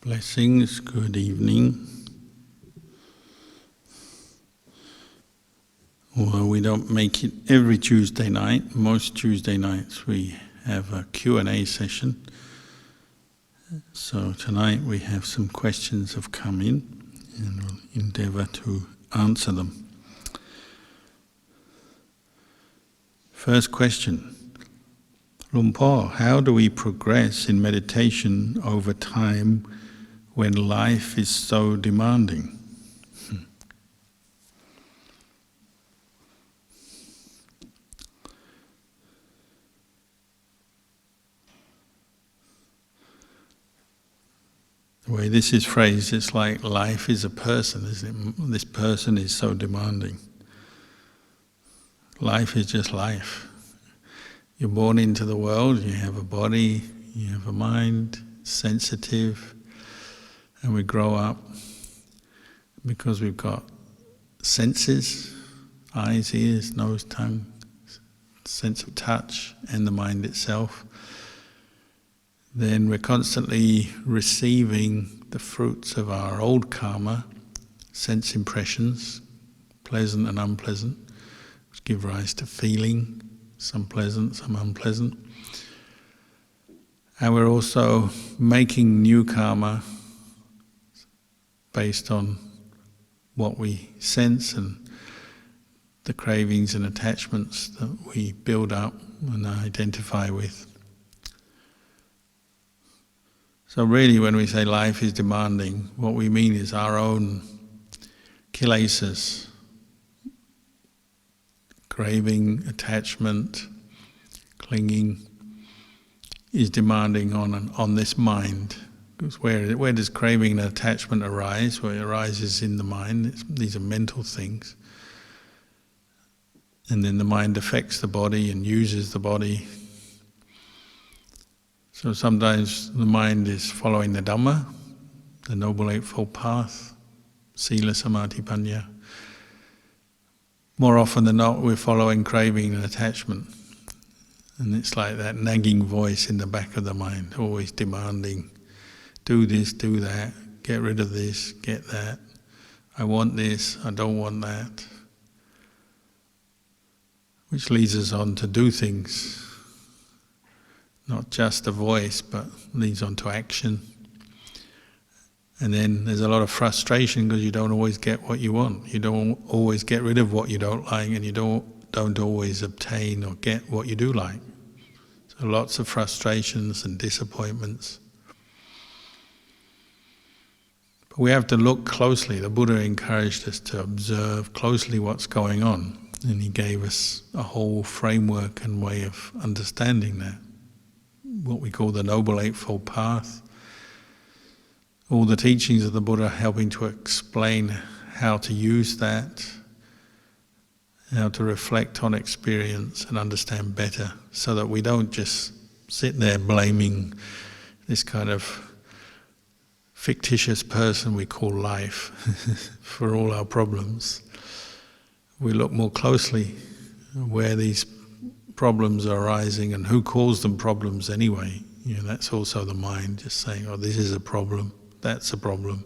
Blessings, good evening. Well, we don't make it every Tuesday night. Most Tuesday nights we have a Q&A session. So tonight we have some questions have come in and we'll endeavour to answer them. First question. Luang Por, how do we progress in meditation over time when life is so demanding? The way this is phrased, it's like life is a person, isn't it? This person is so demanding. Life is just life. You're born into the world, you have a body, you have a mind, sensitive, and we grow up because we've got senses, eyes, ears, nose, tongue, sense of touch, and the mind itself. Then we're constantly receiving the fruits of our old karma, sense impressions, pleasant and unpleasant, which give rise to feeling, some pleasant, some unpleasant. And we're also making new karma based on what we sense and the cravings and attachments that we build up and identify with. So really when we say life is demanding, what we mean is our own kilesas, craving, attachment, clinging, is demanding on this mind. Because where does craving and attachment arise? Well, it arises in the mind. These are mental things. And then the mind affects the body and uses the body. So sometimes the mind is following the Dhamma, the Noble Eightfold Path, Sila, Samadhi, Panya. More often than not, we're following craving and attachment. And it's like that nagging voice in the back of the mind, always demanding, do this, do that, get rid of this, get that. I want this, I don't want that. Which leads us on to do things. Not just a voice, but leads on to action. And then there's a lot of frustration because you don't always get what you want. You don't always get rid of what you don't like, and you don't always obtain or get what you do like. So lots of frustrations and disappointments. But we have to look closely. The Buddha encouraged us to observe closely what's going on, and he gave us a whole framework and way of understanding that. What we call the Noble Eightfold Path. All the teachings of the Buddha helping to explain how to use that, how to reflect on experience and understand better, so that we don't just sit there blaming this kind of fictitious person we call life for all our problems. We look more closely where these problems are arising and who calls them problems anyway. You know, that's also the mind just saying, oh, this is a problem, that's a problem.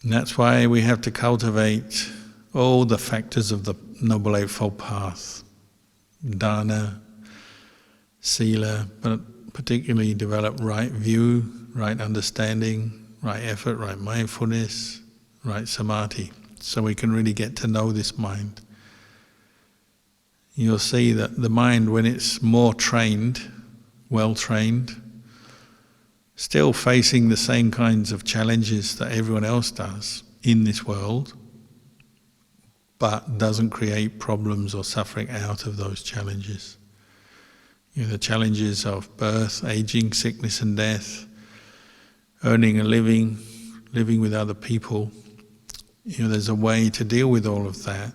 And that's why we have to cultivate all the factors of the Noble Eightfold Path. Dana, Sila, but particularly develop right view, right understanding, right effort, right mindfulness, right samadhi, so we can really get to know this mind. You'll see that the mind, when it's more trained, well trained, still facing the same kinds of challenges that everyone else does in this world, but doesn't create problems or suffering out of those challenges. You know, the challenges of birth, aging, sickness and death, earning a living, living with other people. You know, there's a way to deal with all of that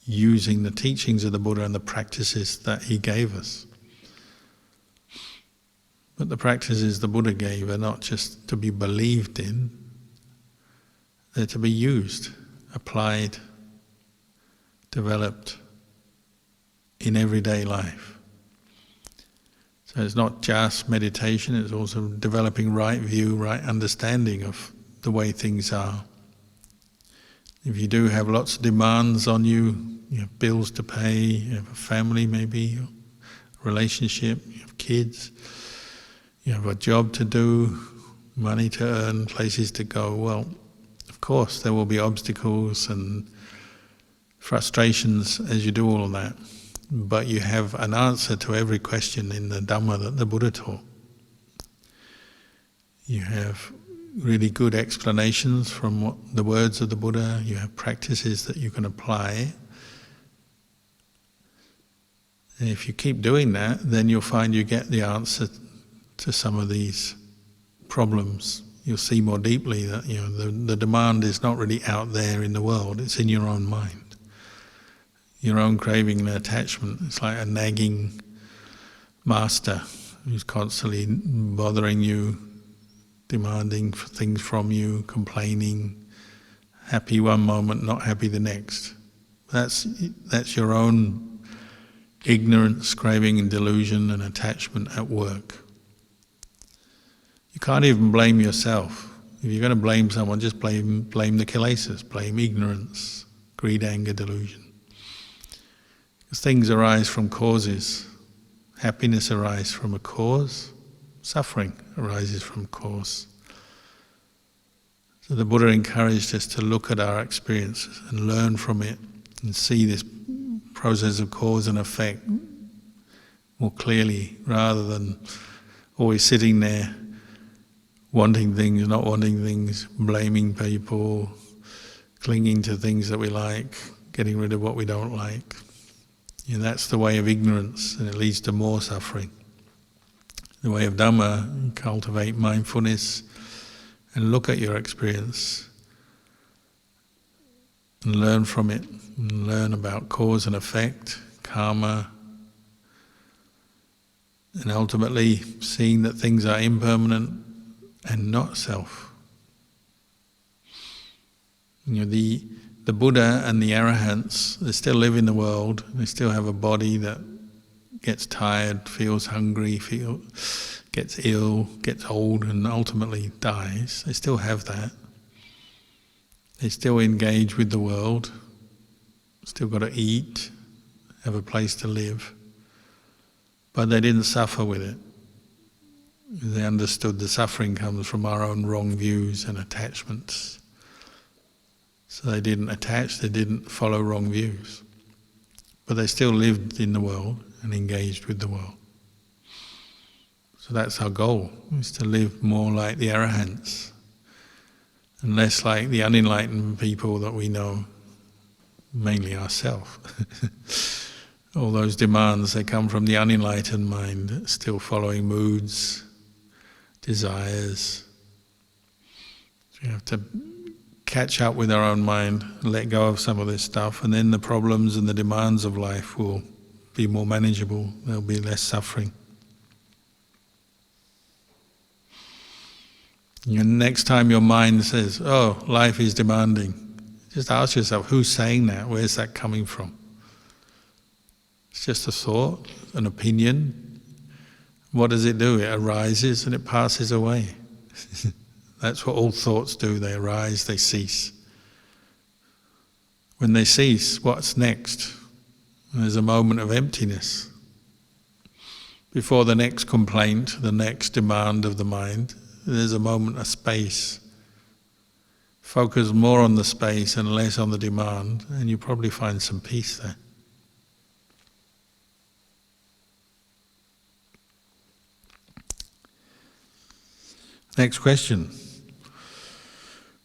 using the teachings of the Buddha and the practices that he gave us. But the practices the Buddha gave are not just to be believed in, they're to be used, applied, developed in everyday life. So it's not just meditation, it's also developing right view, right understanding of the way things are. If you do have lots of demands on you, you have bills to pay, you have a family maybe, a relationship, you have kids, you have a job to do, money to earn, places to go, well, of course there will be obstacles and frustrations as you do all of that. But you have an answer to every question in the Dhamma that the Buddha taught. You have really good explanations from the words of the Buddha, you have practices that you can apply. And if you keep doing that, then you'll find you get the answer to some of these problems. You'll see more deeply that the demand is not really out there in the world, it's in your own mind. Your own craving and attachment. It's like a nagging master who's constantly bothering you, demanding things from you, complaining, happy one moment, not happy the next. That's your own ignorance, craving and delusion and attachment at work. You can't even blame yourself. If you're going to blame someone, just blame the kilesas, blame ignorance, greed, anger, delusion. Things arise from causes. Happiness arises from a cause. Suffering arises from a cause. So the Buddha encouraged us to look at our experiences and learn from it and see this process of cause and effect more clearly, rather than always sitting there wanting things, not wanting things, blaming people, clinging to things that we like, getting rid of what we don't like. That's the way of ignorance, and it leads to more suffering. The way of Dhamma, you cultivate mindfulness and look at your experience and learn from it, and learn about cause and effect, karma, and ultimately seeing that things are impermanent and not self. The Buddha and the Arahants, they still live in the world, they still have a body that gets tired, feels hungry, gets ill, gets old and ultimately dies. They still have that. They still engage with the world, still got to eat, have a place to live. But they didn't suffer with it. They understood the suffering comes from our own wrong views and attachments. So they didn't attach, they didn't follow wrong views. But they still lived in the world and engaged with the world. So that's our goal, is to live more like the Arahants and less like the unenlightened people that we know, mainly ourselves. All those demands, they come from the unenlightened mind, still following moods, desires. So you have to catch up with our own mind, let go of some of this stuff, and then the problems and the demands of life will be more manageable, there'll be less suffering. And next time your mind says, oh, life is demanding, just ask yourself, who's saying that? Where's that coming from? It's just a thought, an opinion. What does it do? It arises and it passes away. That's what all thoughts do. They arise, they cease. When they cease, what's next? There's a moment of emptiness. Before the next complaint, the next demand of the mind, there's a moment of space. Focus more on the space and less on the demand, and you probably find some peace there. Next question.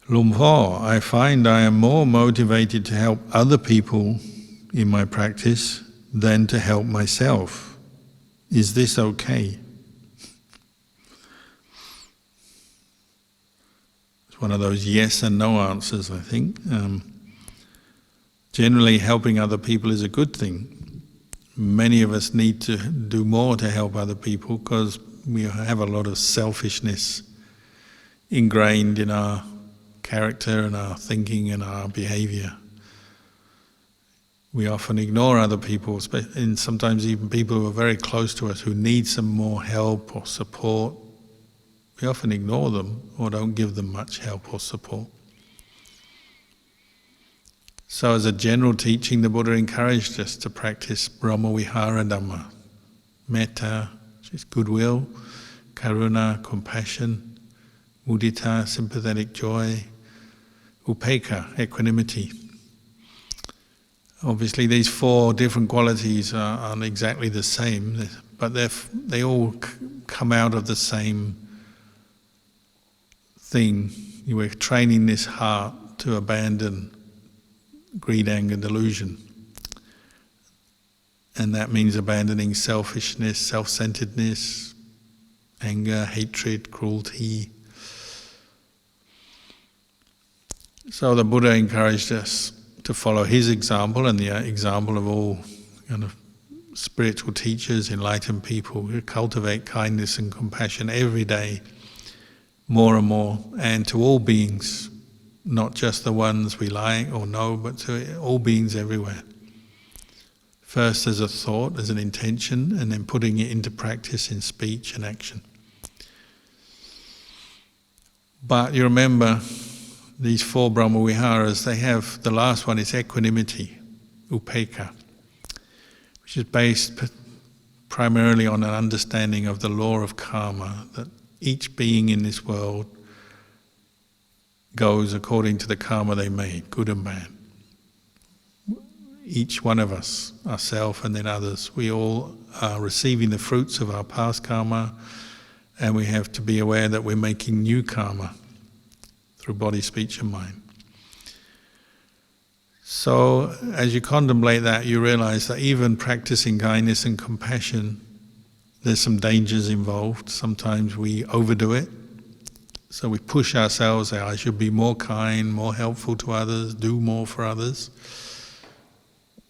Luang Por, I find I am more motivated to help other people in my practice than to help myself. Is this okay? It's one of those yes and no answers, I think. Generally, helping other people is a good thing. Many of us need to do more to help other people because we have a lot of selfishness ingrained in our character and our thinking and our behaviour. We often ignore other people, and sometimes even people who are very close to us who need some more help or support. We often ignore them or don't give them much help or support. So as a general teaching, the Buddha encouraged us to practice Brahma-vihara Dhamma. Metta, which is goodwill, karuna, compassion, mudita, sympathetic joy, upekkha, equanimity. Obviously these four different qualities aren't exactly the same, but they all come out of the same thing. We're training this heart to abandon greed, anger, delusion. And that means abandoning selfishness, self-centeredness, anger, hatred, cruelty. So the Buddha encouraged us to follow his example and the example of all kind of spiritual teachers, enlightened people, who cultivate kindness and compassion every day, more and more, and to all beings, not just the ones we like or know, but to all beings everywhere. First as a thought, as an intention, and then putting it into practice in speech and action. But you remember, these four Brahma-viharas, they have, the last one is equanimity, upekkha, which is based primarily on an understanding of the law of karma, that each being in this world goes according to the karma they made, good and bad. Each one of us, ourselves and then others, we all are receiving the fruits of our past karma, and we have to be aware that we're making new karma through body, speech and mind. So as you contemplate that, you realize that even practicing kindness and compassion, there's some dangers involved. Sometimes we overdo it. So we push ourselves out. I should be more kind, more helpful to others, do more for others,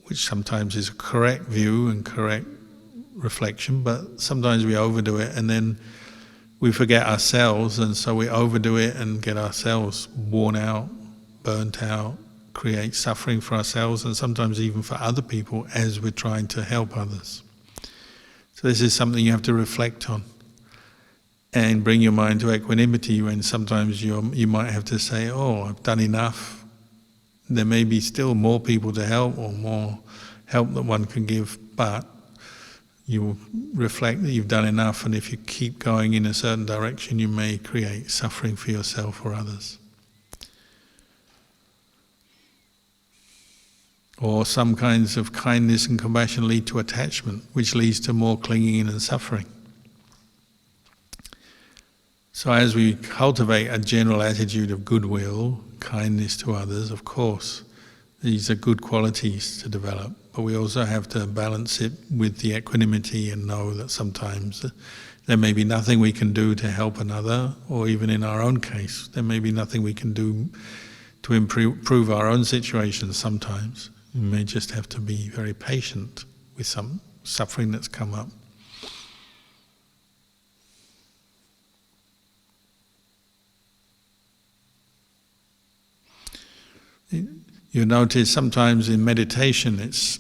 which sometimes is a correct view and correct reflection, but sometimes we overdo it and then we forget ourselves, and so we overdo it and get ourselves worn out, burnt out, create suffering for ourselves and sometimes even for other people as we're trying to help others. So this is something you have to reflect on and bring your mind to equanimity when sometimes you might have to say, oh, I've done enough. There may be still more people to help or more help that one can give, but you reflect that you've done enough, and if you keep going in a certain direction, you may create suffering for yourself or others. Or some kinds of kindness and compassion lead to attachment, which leads to more clinging and suffering. So as we cultivate a general attitude of goodwill, kindness to others, of course, these are good qualities to develop, but we also have to balance it with the equanimity and know that sometimes there may be nothing we can do to help another, or even in our own case, there may be nothing we can do to improve our own situation sometimes. We may just have to be very patient with some suffering that's come up. You notice sometimes in meditation it's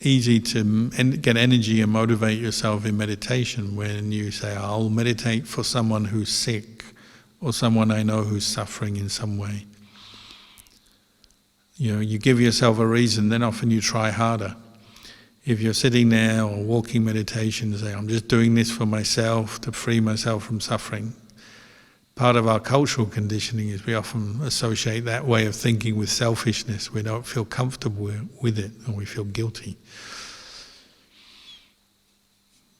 easy to get energy and motivate yourself in meditation when you say, I'll meditate for someone who's sick or someone I know who's suffering in some way. You know, you give yourself a reason, then often you try harder. If you're sitting there or walking meditation and say, I'm just doing this for myself to free myself from suffering, part of our cultural conditioning is we often associate that way of thinking with selfishness. We don't feel comfortable with it and we feel guilty.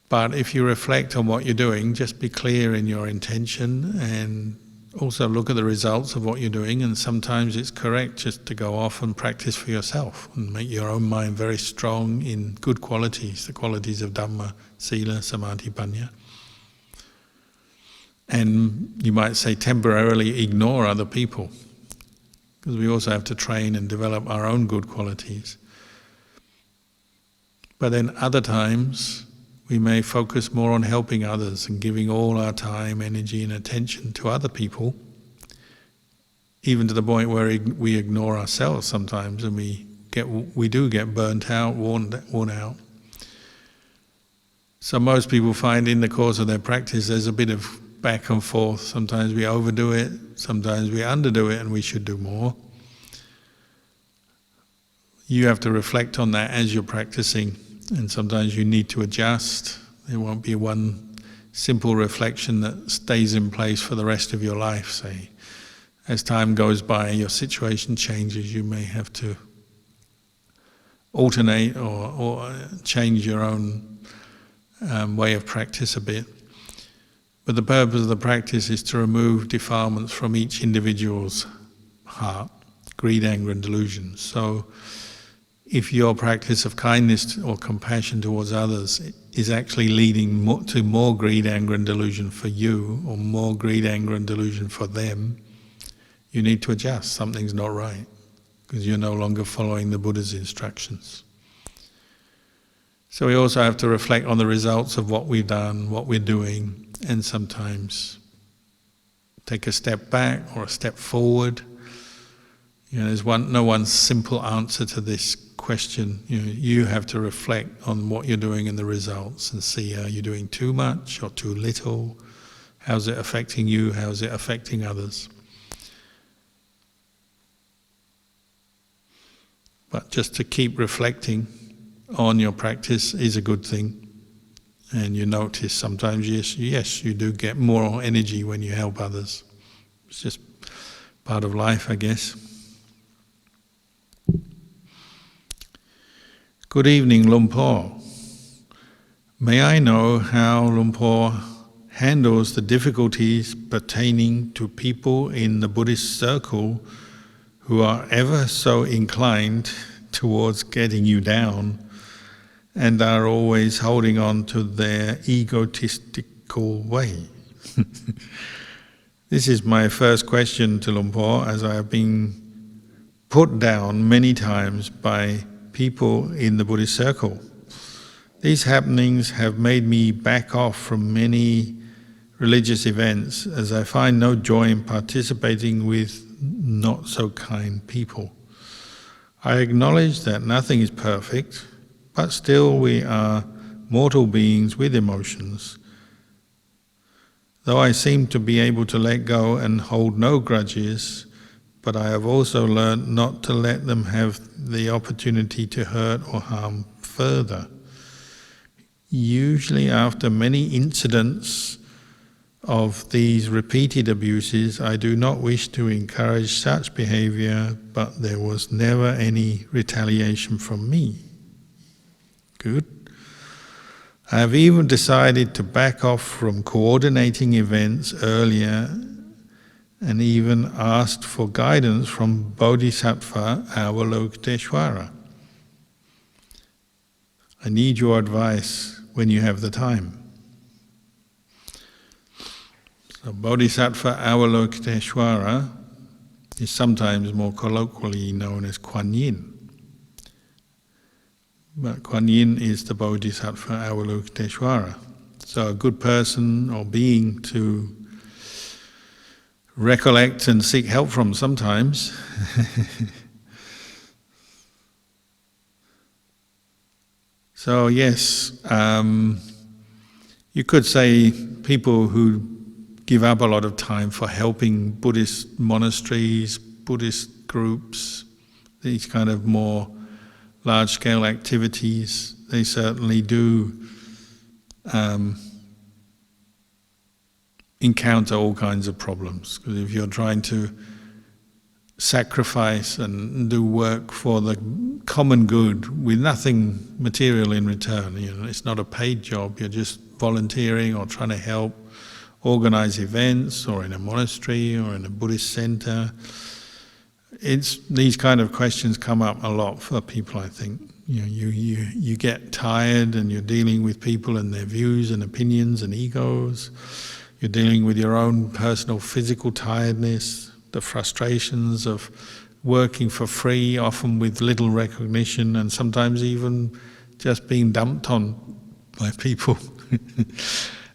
But if you reflect on what you're doing, just be clear in your intention and also look at the results of what you're doing, and sometimes it's correct just to go off and practice for yourself and make your own mind very strong in good qualities, the qualities of Dhamma, Sila, Samadhi, Panya. And you might say temporarily ignore other people, because we also have to train and develop our own good qualities. But then other times we may focus more on helping others and giving all our time, energy and attention to other people, even to the point where we ignore ourselves sometimes and we do get burnt out, worn out. So most people find in the course of their practice there's a bit of back and forth. Sometimes we overdo it, sometimes we underdo it, and we should do more. You have to reflect on that as you're practicing, and sometimes you need to adjust. There won't be one simple reflection that stays in place for the rest of your life, say. As time goes by, your situation changes, you may have to alternate or change your own way of practice a bit. But the purpose of the practice is to remove defilements from each individual's heart, greed, anger and delusion. So if your practice of kindness or compassion towards others is actually leading to more greed, anger and delusion for you, or more greed, anger and delusion for them, you need to adjust. Something's not right, because you're no longer following the Buddha's instructions. So we also have to reflect on the results of what we've done, what we're doing, and sometimes take a step back or a step forward. There's no one simple answer to this question. You have to reflect on what you're doing and the results and see, are you doing too much or too little? How's it affecting you? How's it affecting others? But just to keep reflecting on your practice is a good thing. And you notice sometimes, yes, you do get more energy when you help others. It's just part of life, I guess. Good evening, Lumpur. May I know how Lumpur handles the difficulties pertaining to people in the Buddhist circle who are ever so inclined towards getting you down and are always holding on to their egotistical way? This is my first question to Lumpur, as I have been put down many times by people in the Buddhist circle. These happenings have made me back off from many religious events, as I find no joy in participating with not so kind people. I acknowledge that nothing is perfect, but still we are mortal beings with emotions. Though I seem to be able to let go and hold no grudges, but I have also learned not to let them have the opportunity to hurt or harm further. Usually after many incidents of these repeated abuses, I do not wish to encourage such behavior, but there was never any retaliation from me. Good. I have even decided to back off from coordinating events earlier, and even asked for guidance from Bodhisattva Avalokiteshvara. I need your advice when you have the time. So Bodhisattva Avalokiteshvara is sometimes more colloquially known as Kuan Yin. But Kuan Yin is the Bodhisattva Avalokiteshvara. So a good person or being to recollect and seek help from sometimes. So yes, you could say people who give up a lot of time for helping Buddhist monasteries, Buddhist groups, these kind of more large-scale activities, they certainly do encounter all kinds of problems. Because if you're trying to sacrifice and do work for the common good with nothing material in return, it's not a paid job, you're just volunteering or trying to help organize events or in a monastery or in a Buddhist center. These kind of questions come up a lot for people, I think. You get tired and you're dealing with people and their views and opinions and egos. You're dealing with your own personal physical tiredness, the frustrations of working for free, often with little recognition, and sometimes even just being dumped on by people.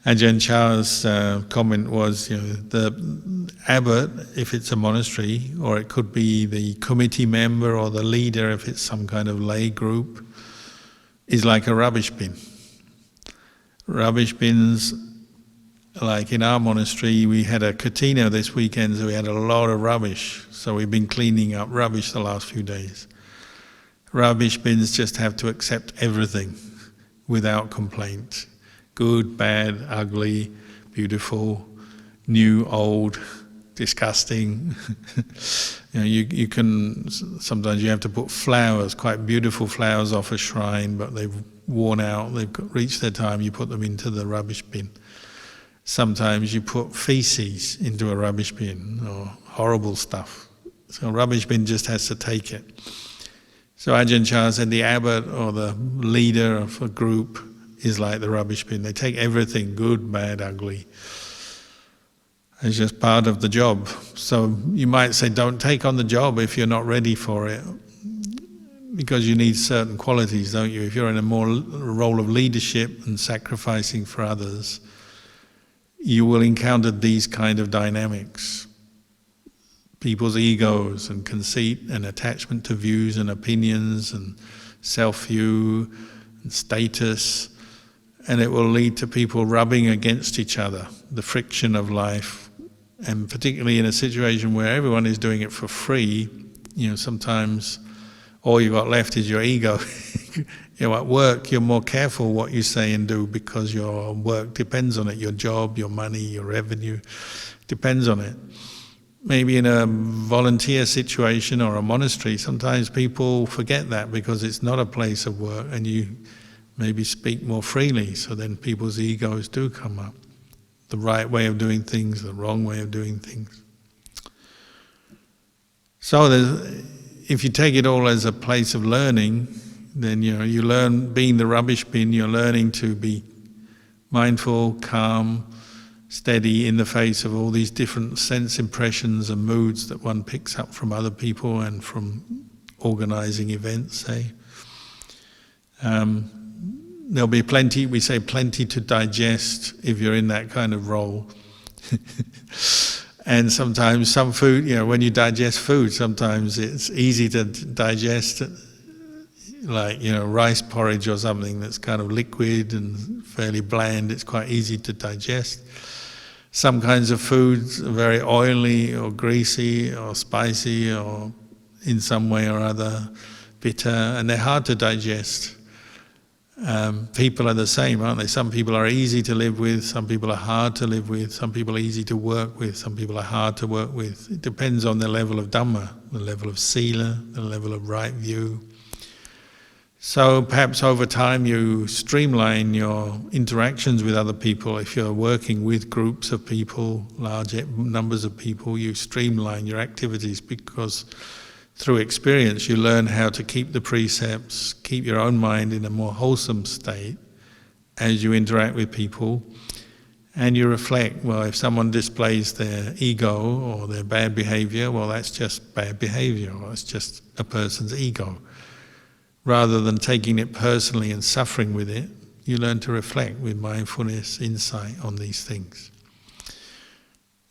Ajahn Chah's comment was, the abbot, if it's a monastery, or it could be the committee member or the leader if it's some kind of lay group, is like a rubbish bin. Rubbish bins, like in our monastery, we had a katina this weekend, so we had a lot of rubbish. So we've been cleaning up rubbish the last few days. Rubbish bins just have to accept everything without complaint. Good, bad, ugly, beautiful, new, old, disgusting. You can, sometimes you have to put flowers, quite beautiful flowers off a shrine, but they've worn out, they've reached their time, you put them into the rubbish bin. Sometimes you put feces into a rubbish bin, or horrible stuff. So a rubbish bin just has to take it. So Ajahn Chah said the abbot or the leader of a group is like the rubbish bin. They take everything, good, bad, ugly. It's just part of the job. So you might say, don't take on the job if you're not ready for it, because you need certain qualities, don't you? If you're in a role of leadership and sacrificing for others, you will encounter these kind of dynamics. People's egos and conceit and attachment to views and opinions and self-view and status, and it will lead to people rubbing against each other, the friction of life. And particularly in a situation where everyone is doing it for free, sometimes all you've got left is your ego. At work, you're more careful what you say and do because your work depends on it. Your job, your money, your revenue depends on it. Maybe in a volunteer situation or a monastery, sometimes people forget that because it's not a place of work, and you maybe speak more freely, so then people's egos do come up. The right way of doing things, the wrong way of doing things. So if you take it all as a place of learning, then you learn, being the rubbish bin, you're learning to be mindful, calm, steady in the face of all these different sense impressions and moods that one picks up from other people and from organising events, say. There'll be plenty, we say plenty to digest if you're in that kind of role. And sometimes some food, when you digest food, sometimes it's easy to digest, like, rice porridge or something that's kind of liquid and fairly bland. It's quite easy to digest. Some kinds of foods are very oily or greasy or spicy or in some way or other bitter, and they're hard to digest. People are the same, aren't they? Some people are easy to live with, some people are hard to live with, some people are easy to work with, some people are hard to work with. It depends on the level of Dhamma, the level of sila, the level of right view. So perhaps over time you streamline your interactions with other people. If you're working with groups of people, large numbers of people, you streamline your activities, because through experience you learn how to keep the precepts, keep your own mind in a more wholesome state as you interact with people, and you reflect, well, if someone displays their ego or their bad behaviour, well, that's just bad behaviour, or it's just a person's ego. Rather than taking it personally and suffering with it, you learn to reflect with mindfulness, insight on these things.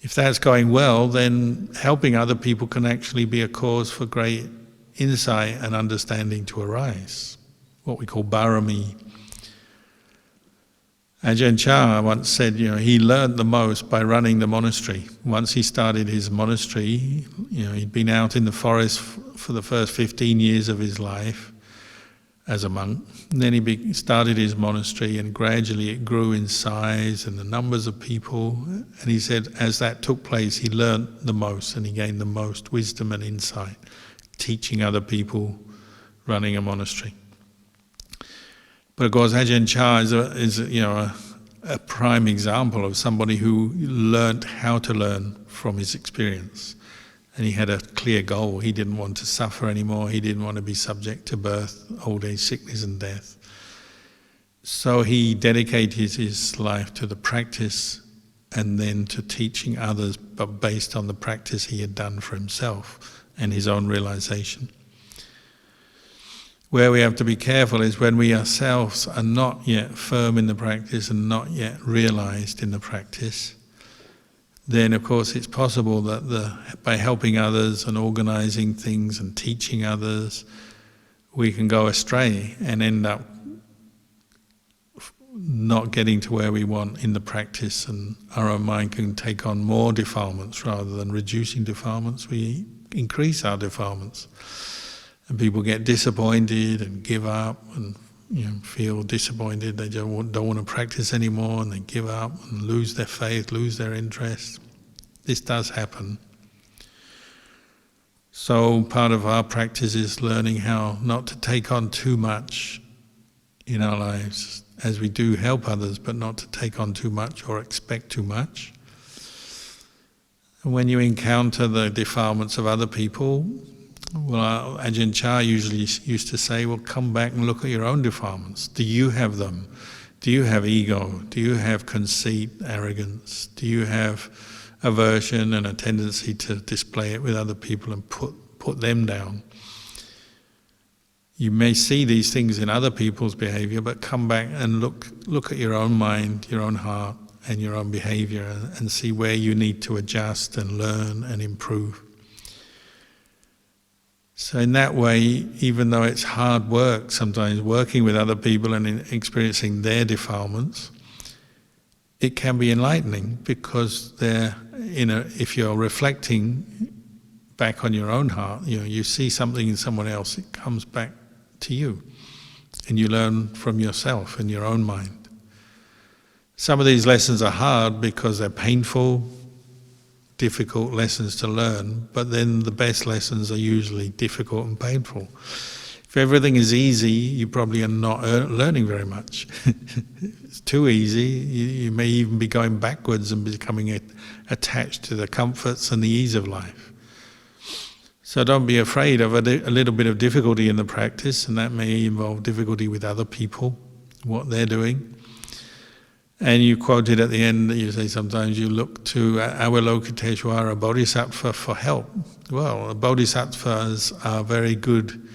If that's going well, then helping other people can actually be a cause for great insight and understanding to arise, what we call barami. Ajahn Chah once said, he learned the most by running the monastery. Once he started his monastery, he'd been out in the forest for the first 15 years of his life as a monk. And then he started his monastery, and gradually it grew in size and the numbers of people. And he said as that took place, he learned the most and he gained the most wisdom and insight, teaching other people, running a monastery. But of course Ajahn Chah is a prime example of somebody who learned how to learn from his experience. And he had a clear goal. He didn't want to suffer anymore. He didn't want to be subject to birth, old age, sickness and death. So he dedicated his life to the practice and then to teaching others, but based on the practice he had done for himself and his own realization. Where we have to be careful is when we ourselves are not yet firm in the practice and not yet realized in the practice. Then of course it's possible that by helping others and organizing things and teaching others, we can go astray and end up not getting to where we want in the practice, and our own mind can take on more defilements rather than reducing defilements. We increase our defilements, and people get disappointed and give up and feel disappointed. They don't want to practice anymore, and they give up and lose their faith, lose their interest. This does happen. So part of our practice is learning how not to take on too much in our lives, as we do help others, but not to take on too much or expect too much. And when you encounter the defilements of other people, well, Ajahn Chah usually used to say, well, come back and look at your own defilements. Do you have them? Do you have ego? Do you have conceit, arrogance? Do you have aversion and a tendency to display it with other people and put them down? You may see these things in other people's behavior, but come back and look at your own mind, your own heart, and your own behavior, and see where you need to adjust and learn and improve. So in that way, even though it's hard work sometimes working with other people and experiencing their defilements, it can be enlightening, because if you're reflecting back on your own heart, you see something in someone else, it comes back to you, and you learn from yourself in your own mind. Some of these lessons are hard because they're painful, difficult lessons to learn, but then the best lessons are usually difficult and painful. If everything is easy, you probably are not learning very much. If it's too easy, you may even be going backwards and becoming attached to the comforts and the ease of life. So don't be afraid of a little bit of difficulty in the practice, and that may involve difficulty with other people, what they're doing. And you quoted at the end, you say sometimes you look to Avalokiteshvara Bodhisattva for help. Well, bodhisattvas are very good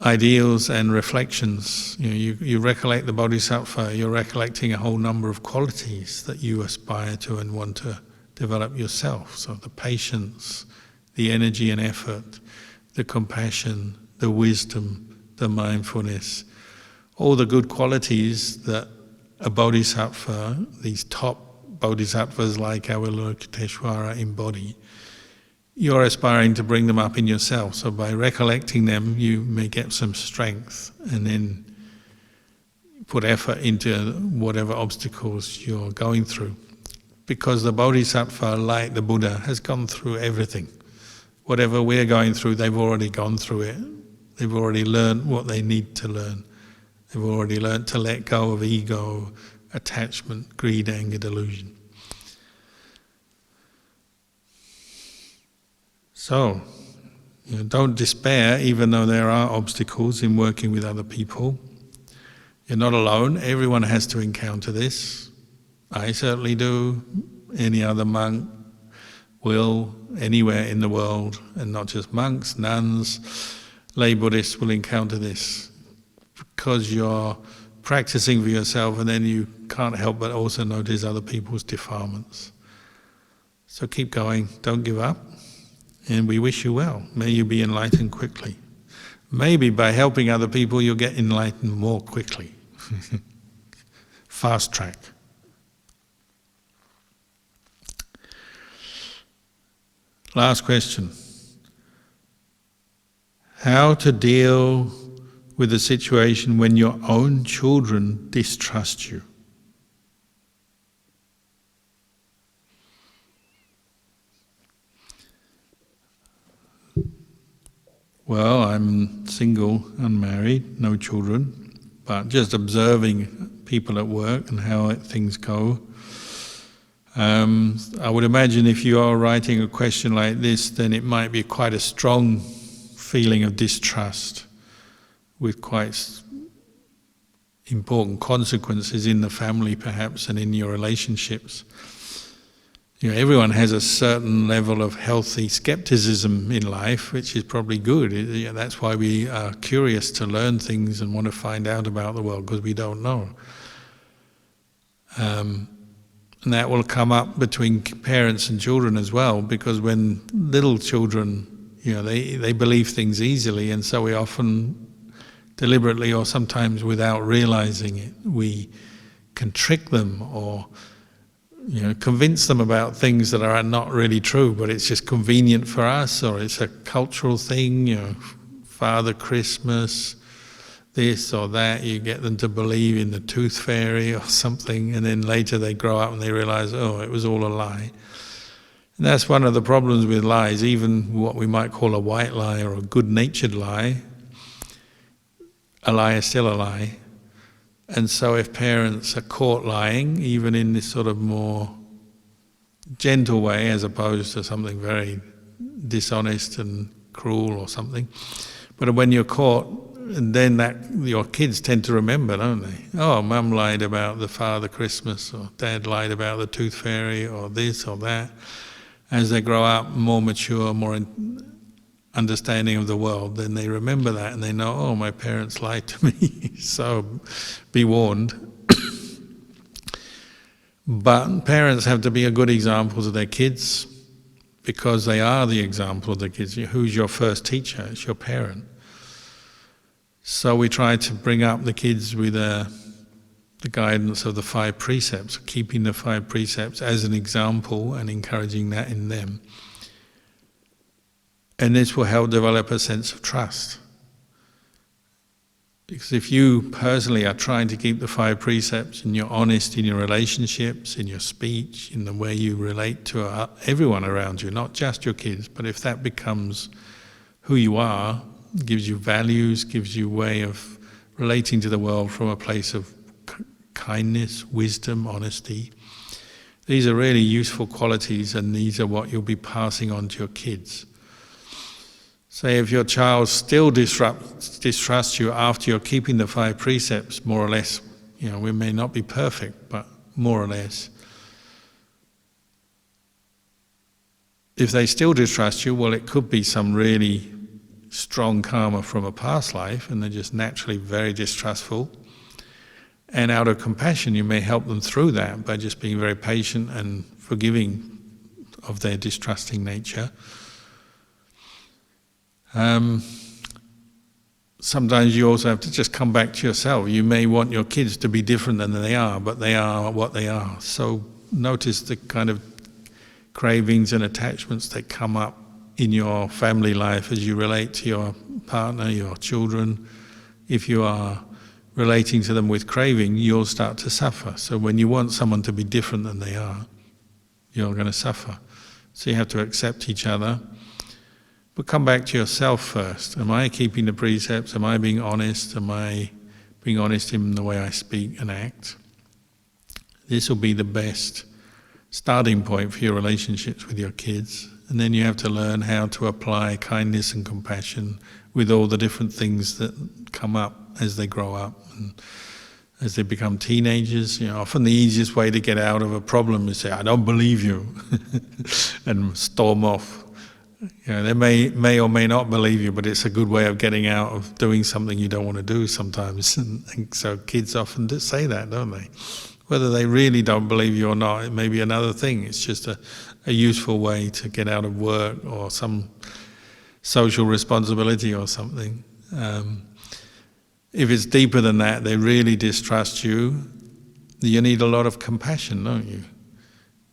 ideals and reflections. You recollect the bodhisattva, you're recollecting a whole number of qualities that you aspire to and want to develop yourself. So the patience, the energy and effort, the compassion, the wisdom, the mindfulness, all the good qualities that a bodhisattva, these top bodhisattvas like Avalokiteshvara embody, you're aspiring to bring them up in yourself. So by recollecting them, you may get some strength and then put effort into whatever obstacles you're going through. Because the bodhisattva, like the Buddha, has gone through everything. Whatever we're going through, they've already gone through it. They've already learned what they need to learn. They've already learned to let go of ego, attachment, greed, anger, delusion. So, don't despair, even though there are obstacles in working with other people. You're not alone. Everyone has to encounter this. I certainly do. Any other monk will, anywhere in the world, and not just monks, nuns, lay Buddhists will encounter this, because you're practicing for yourself, and then you can't help but also notice other people's defilements. So keep going, don't give up, and we wish you well. May you be enlightened quickly. Maybe by helping other people you'll get enlightened more quickly. Fast track. Last question. How to deal with a situation when your own children distrust you? Well, I'm single, unmarried, no children, but just observing people at work and how things go. I would imagine if you are writing a question like this, then it might be quite a strong feeling of distrust with quite important consequences in the family perhaps and in your relationships. Everyone has a certain level of healthy skepticism in life, which is probably good. That's why we are curious to learn things and want to find out about the world, because we don't know. And that will come up between parents and children as well, because when little children, they believe things easily, and so we often, deliberately or sometimes without realizing it, we can trick them or convince them about things that are not really true, but it's just convenient for us, or it's a cultural thing, Father Christmas, this or that. You get them to believe in the tooth fairy or something, and then later they grow up and they realize, oh, it was all a lie. And that's one of the problems with lies, even what we might call a white lie or a good-natured lie. A lie is still a lie. And so if parents are caught lying, even in this sort of more gentle way, as opposed to something very dishonest and cruel or something, but when you're caught, and then your kids tend to remember, don't they? Oh, Mum lied about the Father Christmas, or Dad lied about the tooth fairy, or this or that. As they grow up, more mature, more understanding of the world, then they remember that and they know, oh, my parents lied to me, so be warned. But parents have to be a good example to their kids, because they are the example of the kids. Who's your first teacher? It's your parent. So we try to bring up the kids with the guidance of the 5 precepts, keeping the 5 precepts as an example and encouraging that in them. And this will help develop a sense of trust. Because if you personally are trying to keep the 5 precepts and you're honest in your relationships, in your speech, in the way you relate to everyone around you, not just your kids, but if that becomes who you are, gives you values, gives you a way of relating to the world from a place of kindness, wisdom, honesty, these are really useful qualities, and these are what you'll be passing on to your kids. Say if your child still distrusts you after you're keeping the 5 precepts, more or less, we may not be perfect, but more or less. If they still distrust you, well, it could be some really strong karma from a past life, and they're just naturally very distrustful. And out of compassion, you may help them through that by just being very patient and forgiving of their distrusting nature. Sometimes you also have to just come back to yourself. You may want your kids to be different than they are, but they are what they are. So notice the kind of cravings and attachments that come up in your family life as you relate to your partner, your children. If you are relating to them with craving, you'll start to suffer. So when you want someone to be different than they are, you're going to suffer. So you have to accept each other. But come back to yourself first. Am I keeping the precepts? Am I being honest? Am I being honest in the way I speak and act? This will be the best starting point for your relationships with your kids. And then you have to learn how to apply kindness and compassion with all the different things that come up as they grow up and as they become teenagers. Often the easiest way to get out of a problem is say, I don't believe you, and storm off. They may or may not believe you, but it's a good way of getting out of doing something you don't want to do sometimes. And so kids often do say that, don't they? Whether they really don't believe you or not, it may be another thing. It's just a useful way to get out of work or some social responsibility or something. If it's deeper than that, they really distrust you, you need a lot of compassion, don't you?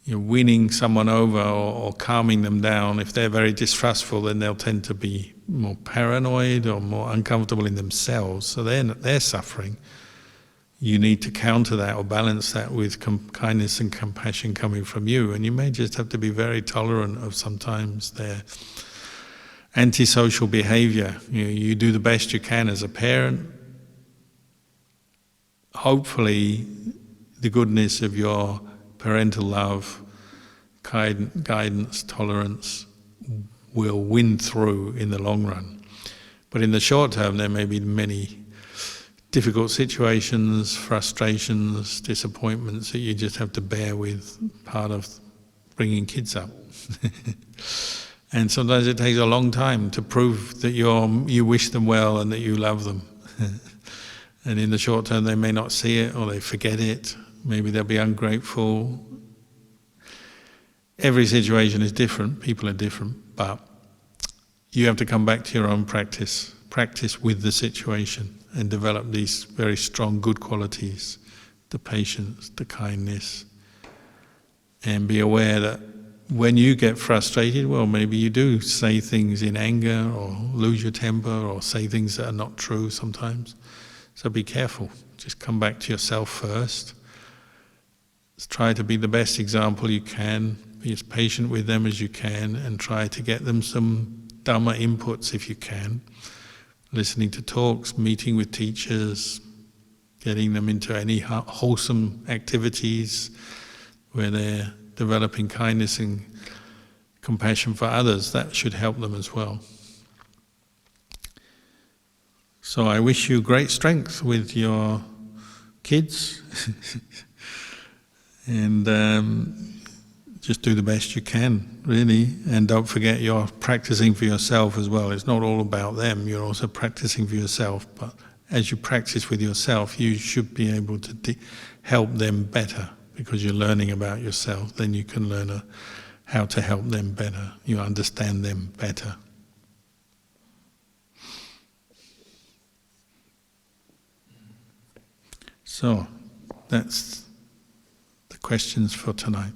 You're winning someone over or calming them down. If they're very distrustful, then they'll tend to be more paranoid or more uncomfortable in themselves, so they're suffering. You need to counter that or balance that with kindness and compassion coming from you, and you may just have to be very tolerant of sometimes their antisocial behavior. You do the best you can as a parent. Hopefully, the goodness of your parental love, guidance, tolerance will win through in the long run. But in the short term, there may be many difficult situations, frustrations, disappointments that you just have to bear with, part of bringing kids up. And sometimes it takes a long time to prove that you wish them well and that you love them. And in the short term they may not see it, or they forget it, maybe they'll be ungrateful. Every situation is different, people are different, but you have to come back to your own practice with the situation, and develop these very strong good qualities, the patience, the kindness, and be aware that when you get frustrated, well, maybe you do say things in anger or lose your temper or say things that are not true sometimes. So be careful. Just come back to yourself first. Try to be the best example you can. Be as patient with them as you can, and try to get them some Dhamma inputs if you can. Listening to talks, meeting with teachers, getting them into any wholesome activities where they're developing kindness and compassion for others. That should help them as well. So I wish you great strength with your kids and just do the best you can, really, and don't forget you're practicing for yourself as well. It's not all about them, you're also practicing for yourself, but as you practice with yourself, you should be able to help them better, because you're learning about yourself. Then you can learn how to help them better. You understand them better. So, that's the questions for tonight.